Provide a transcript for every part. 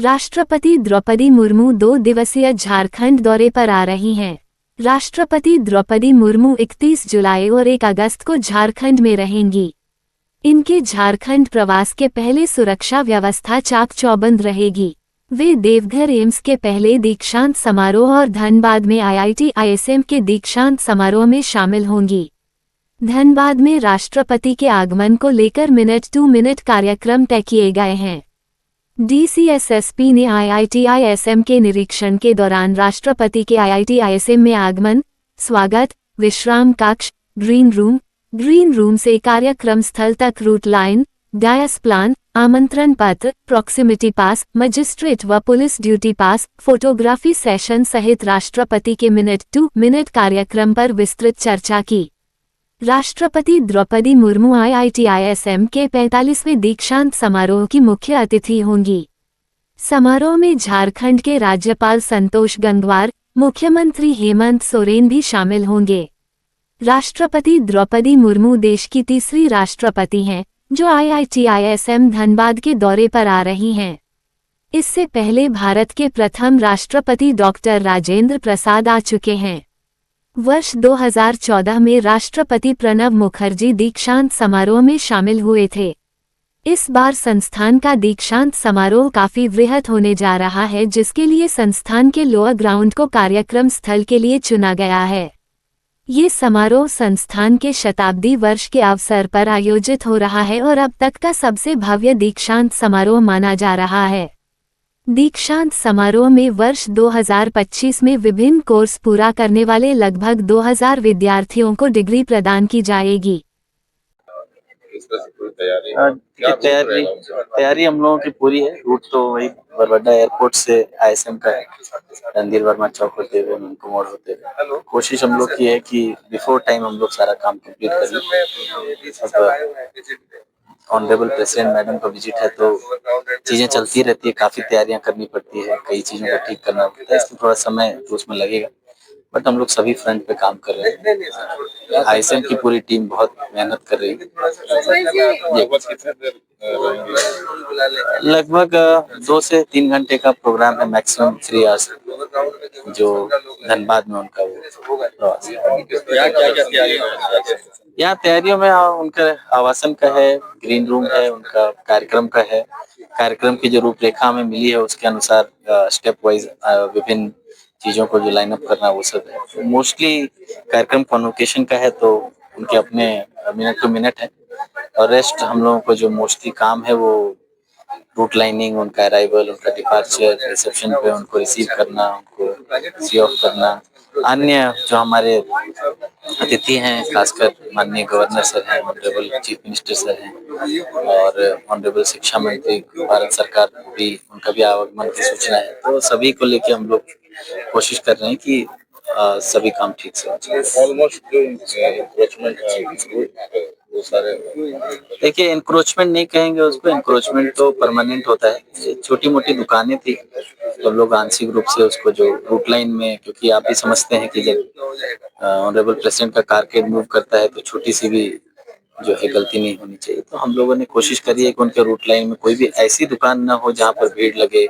राष्ट्रपति द्रौपदी मुर्मू 2 दिवसीय झारखंड दौरे पर आ रही हैं। राष्ट्रपति द्रौपदी मुर्मू 31 जुलाई और 1 अगस्त को झारखंड में रहेंगी। इनके झारखंड प्रवास के पहले सुरक्षा व्यवस्था चाक चौबंद रहेगी। वे देवघर एम्स के पहले दीक्षांत समारोह और धनबाद में IIT-ISM के दीक्षांत समारोह में शामिल होंगी। धनबाद में राष्ट्रपति के आगमन को लेकर मिनट टू मिनट कार्यक्रम तय किए गए हैं। DCSSP ने IIT-ISM के निरीक्षण के दौरान राष्ट्रपति के IIT-ISM में आगमन, स्वागत, विश्राम कक्ष, ग्रीन रूम से कार्यक्रम स्थल तक रूट लाइन, डायस प्लान, आमंत्रण पत्र, प्रॉक्सिमिटी पास, मजिस्ट्रेट व पुलिस ड्यूटी पास, फोटोग्राफी सेशन सहित राष्ट्रपति के मिनट टू मिनट कार्यक्रम पर विस्तृत चर्चा की। राष्ट्रपति द्रौपदी मुर्मू IIT-ISM के 45वें दीक्षांत समारोह की मुख्य अतिथि होंगी। समारोह में झारखंड के राज्यपाल संतोष गंगवार, मुख्यमंत्री हेमंत सोरेन भी शामिल होंगे। राष्ट्रपति द्रौपदी मुर्मू देश की तीसरी राष्ट्रपति हैं, जो IIT-ISM धनबाद के दौरे पर आ रही हैं। इससे पहले भारत के प्रथम राष्ट्रपति डॉक्टर राजेंद्र प्रसाद आ चुके हैं। वर्ष 2014 में राष्ट्रपति प्रणब मुखर्जी दीक्षांत समारोह में शामिल हुए थे। इस बार संस्थान का दीक्षांत समारोह काफी वृहत होने जा रहा है, जिसके लिए संस्थान के लोअर ग्राउंड को कार्यक्रम स्थल के लिए चुना गया है। ये समारोह संस्थान के शताब्दी वर्ष के अवसर पर आयोजित हो रहा है और अब तक का सबसे भव्य दीक्षांत समारोह माना जा रहा है। दीक्षांत समारोह में वर्ष 2025 में विभिन्न कोर्स पूरा करने वाले लगभग 2000 विद्यार्थियों को डिग्री प्रदान की जाएगी। तैयारी हम लोगों की पूरी है। रूट तो वही बरबड्डा एयरपोर्ट से ISM का है, रणधीर वर्मा चौक होते हुए उनको मोड़ होते हुए। कोशिश हम लोग की है कि बिफोर टाइम हम लोग सारा काम कंप्लीट कर लें। ऑनरेबल प्रेसिडेंट मैडम का विजिट है तो चीजें चलती रहती है, काफी तैयारियां करनी पड़ती है, कई चीजों को ठीक करना पड़ता है, इसलिए थोड़ा समय तो उसमें लगेगा, बट हम लोग सभी फ्रंट पे काम कर रहे हैं। ISM की पूरी टीम बहुत मेहनत कर रही है। लगभग 2 से 3 घंटे का प्रोग्राम है, मैक्सिमम 3 आवर्स जो धनबाद में उनका वो प्रवास है। यहाँ तैयारियों में उनका आवासन का है, ग्रीन रूम है, उनका कार्यक्रम का है। कार्यक्रम की जो रूपरेखा हमें मिली है उसके अनुसार स्टेप वाइज विभिन्न चीजों को जो लाइन अप करना वो सब है। मोस्टली कार्यक्रम कॉन्वोकेशन का है तो उनके अपने मिनट टू मिनट है, और रेस्ट हम लोगों को जो मोस्टली काम है वो रूट लाइनिंग, उनका अराइवल, उनका डिपार्चर, रिसेप्शन पे उनको रिसीव करना, उनको सी ऑफ करना, अन्य जो हमारे अतिथि हैं खासकर माननीय गवर्नर सर हैं, ऑनरेबल चीफ मिनिस्टर सर हैं और ऑनरेबल शिक्षा मंत्री भारत सरकार भी, उनका भी आगमन की सूचना है। तो सभी को लेके हम लोग कोशिश कर रहे हैं कि सभी काम ठीक से हो। ऑलमोस्ट जो इंक्रोचमेंट वो सारे, देखिए इंक्रोचमेंट नहीं कहेंगे उसको, इंक्रोचमेंट तो परमानेंट होता है। छोटी मोटी दुकानें थी तो लोग आंशिक रूप से उसको जो रूट लाइन में, क्योंकि आप भी समझते हैं कि जब ऑनरेबल प्रेसिडेंट का कारकेड मूव करता है तो छोटी सी भी जो है गलती नहीं होनी चाहिए। तो हम लोगों ने कोशिश करी है कि उनके रूट लाइन में कोई भी ऐसी दुकान ना हो जहाँ पर भीड़ लगे,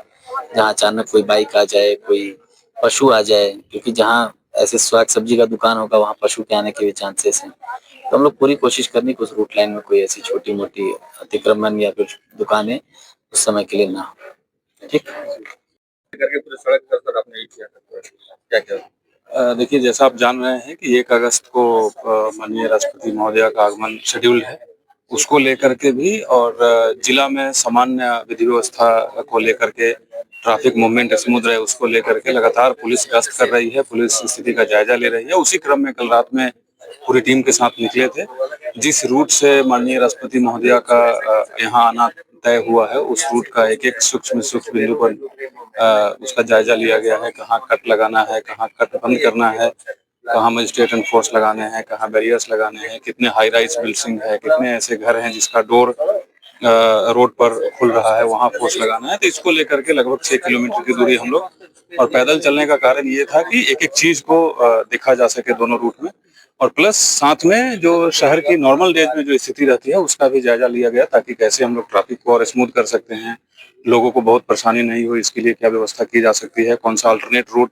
जहाँ अचानक कोई बाइक आ जाए, कोई पशु आ जाए, क्योंकि जहाँ ऐसे साग सब्जी का दुकान होगा वहाँ पशु के आने के भी चांसेस हैं। तो हम लोग पूरी कोशिश करनी कि उस रूट लाइन में कोई ऐसी छोटी मोटी अतिक्रमण या फिर दुकानें उस समय के लिए ना हो। ठीक करके पूरे सड़क पर आपने क्या क्या? देखिए, जैसा आप जान रहे हैं कि 1 अगस्त को माननीय राष्ट्रपति महोदया का आगमन शेड्यूल है, उसको लेकर के भी, और जिला में सामान्य विधि व्यवस्था को लेकर के, ट्रैफिक मूवमेंट स्मूथ रहे उसको लेकर के लगातार पुलिस गश्त कर रही है, पुलिस स्थिति का जायजा ले रही है। उसी क्रम में कल रात में पूरी टीम के साथ निकले थे। जिस रूट से माननीय राष्ट्रपति महोदया का यहाँ आना तय हुआ है, उस रूट का एक एक सूक्ष्म बिंदु पर उसका जायजा लिया गया है। कहाँ कट लगाना है, कहाँ कट बंद करना है, कहाँ मजिस्ट्रेट एंड फोर्स लगाने हैं, कहाँ बैरियर्स लगाने हैं, कितने हाई राइज बिल्डिंग है, कितने ऐसे घर हैं जिसका डोर रोड पर खुल रहा है वहां फोर्स लगाना है। तो इसको लेकर के लगभग 6 किलोमीटर की दूरी हम लोग, और पैदल चलने का कारण ये था कि एक एक चीज को देखा जा सके दोनों रूट में, और प्लस साथ में जो शहर की नॉर्मल डेज में जो स्थिति रहती है उसका भी जायजा लिया गया, ताकि कैसे हम लोग ट्रैफिक को और स्मूथ कर सकते हैं, लोगों को बहुत परेशानी नहीं हो, इसके लिए क्या व्यवस्था की जा सकती है, कौन सा अल्टरनेट रूट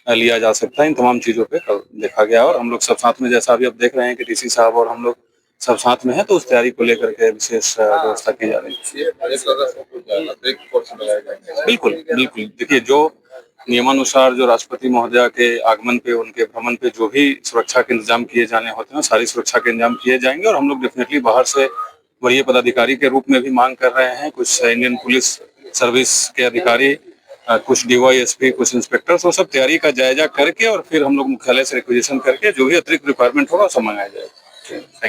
लिया जा सकता है, इन तमाम चीजों पे देखा गया। और हम लोग सब साथ में, जैसा अभी आप देख रहे हैं कि डीसी साहब और हम लोग सब साथ में हैं, तो उस तैयारी को लेकर के विशेष व्यवस्था की जा रही है। बिल्कुल बिल्कुल, देखिए जो नियमानुसार जो राष्ट्रपति महोदया के आगमन पे, उनके भ्रमण पे जो भी सुरक्षा के इंतजाम किए जाने होते हैं, सारी सुरक्षा के इंतजाम किए जाएंगे। और हम लोग डेफिनेटली बाहर से वरीय पदाधिकारी के रूप में भी मांग कर रहे हैं, कुछ इंडियन पुलिस सर्विस के अधिकारी, कुछ डीवाईएसपी, कुछ इंस्पेक्टर्स, वो सब तैयारी का जायजा करके और फिर हम लोग मुख्यालय से रिक्वेजिशन करके जो भी अतिरिक्त रिक्वायरमेंट होगा सब मंगाया जाएगा।